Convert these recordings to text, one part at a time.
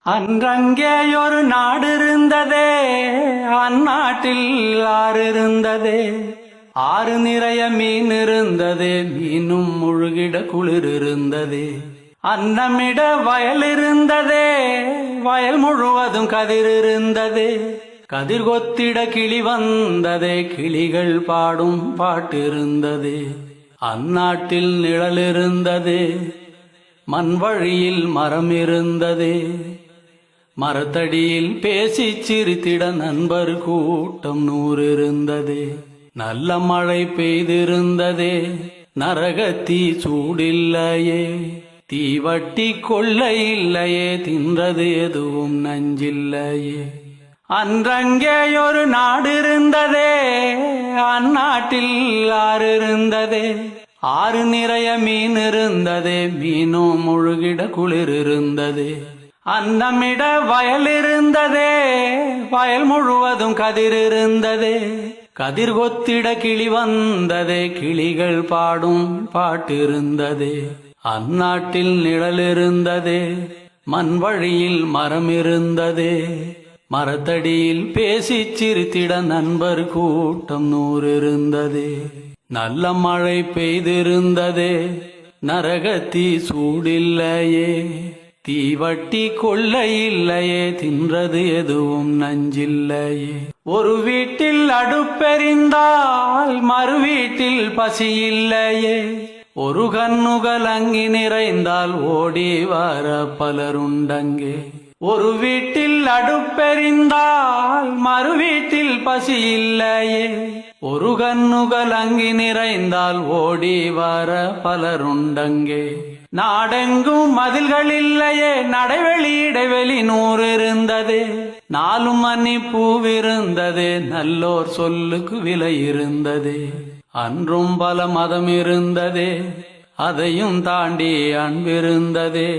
அன்றங்கேயொரு நாடு இருந்ததே, அந்நாட்டில் ஆறு இருந்ததே. ஆறு நிறைய மீன் இருந்ததே, மீனும் முழுகிட குளிர் இருந்ததே. அன்னமிட வயல் இருந்ததே, வயல் முழுவதும் கதிர் இருந்ததே. கதிர் கொத்திட கிளி வந்ததே, கிளிகள் பாடும் பாட்டு இருந்ததே. அந்நாட்டில் நிழல் இருந்ததே, மண் வழியில் மரம் இருந்ததே. மரத்தடியில் பேசி சிரித்திட நண்பர் கூட்டம் 100 இருந்ததே. நல்ல மழை பெய்திருந்ததே, நரகத்தீ சூடில்லையே. தீவட்டி கொள்ளை இல்லையே, தின்றது எதுவும் நஞ்சில்லையே. அன்றங்கேயொரு நாடு இருந்ததே, அந்நாட்டில் ஆறு இருந்ததே. ஆறு நிறைய மீன் இருந்ததே, மீனும் முழுகிட குளிர் இருந்ததே. அன்னமிட வயல் இருந்ததே, வயல் முழுவதும் கதிர் இருந்ததே. கதிர் கொத்திட கிளி வந்ததே, கிளிகள் பாடும் பாட்டு இருந்ததே. அந்நாட்டில் நிழல் இருந்ததே, மண் வழியில் மரம் இருந்ததே. மரத்தடியில் பேசி சிரித்திட நண்பர் கூட்டம் 100 இருந்ததே. நல்ல மழை பெய்திருந்ததே, நரகத்தீ சூடில்லையே. தீவட்டி கொள்ளை இல்லையே, தின்றது எதுவும் நஞ்சில்லையே. ஒரு வீட்டில் அடுப்பெறிந்தால் மறு வீட்டில் பசி இல்லையே. ஒரு கண்ணுகள் அங்கி நிறைந்தால் ஓடி வர பலருண்டங்கே. ஒரு வீட்டில் அடுப்பெறிந்தால் மறு வீட்டில் பசி இல்லையே. ஒரு கண்ணுகள் அங்கி நிறைந்தால் ஓடி வர பலருண்டங்கே. நாடெங்கும் மதில்கள் இல்லையே, நடைவெளி இடைவெளி 100 இருந்ததே. 4 மணி பூவிருந்ததே, நல்லோர் சொல்லுக்கு விலை இருந்ததே. அன்றும் பல மதம் இருந்ததே, அதையும் தாண்டி அன்பிருந்ததே.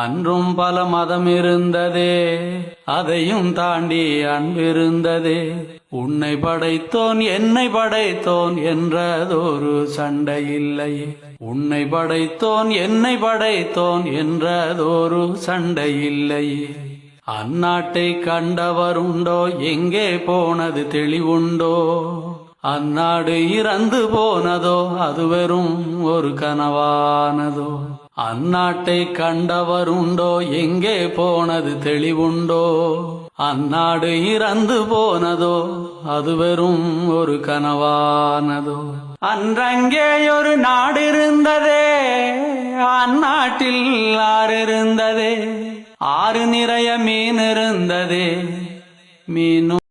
அன்றும் பல மதம் இருந்ததே, அதையும் தாண்டி அன்பிருந்ததே. உன்னை படைத்தோன் என்னை படைத்தோன் என்றதொரு சண்டை இல்லையே. உன்னை படைத்தோன் என்னை படைத்தோன் என்றதொரு சண்டை இல்லையே. அந்நாட்டை கண்டவருண்டோ, எங்கே போனது தெளிவுண்டோ. அந்நாடு இறந்து போனதோ, அது வெறும் ஒரு கனவானதோ. அந்நாட்டை கண்டவருண்டோ, எங்கே போனது தெளிவுண்டோ. அந்நாடு இறந்து போனதோ, அது வெறும் ஒரு கனவானதோ. அன்றங்கேயொரு நாடு இருந்ததே, அந்நாட்டில் ஆறு இருந்ததே. ஆறு நிறைய மீன் இருந்ததே, மீனும்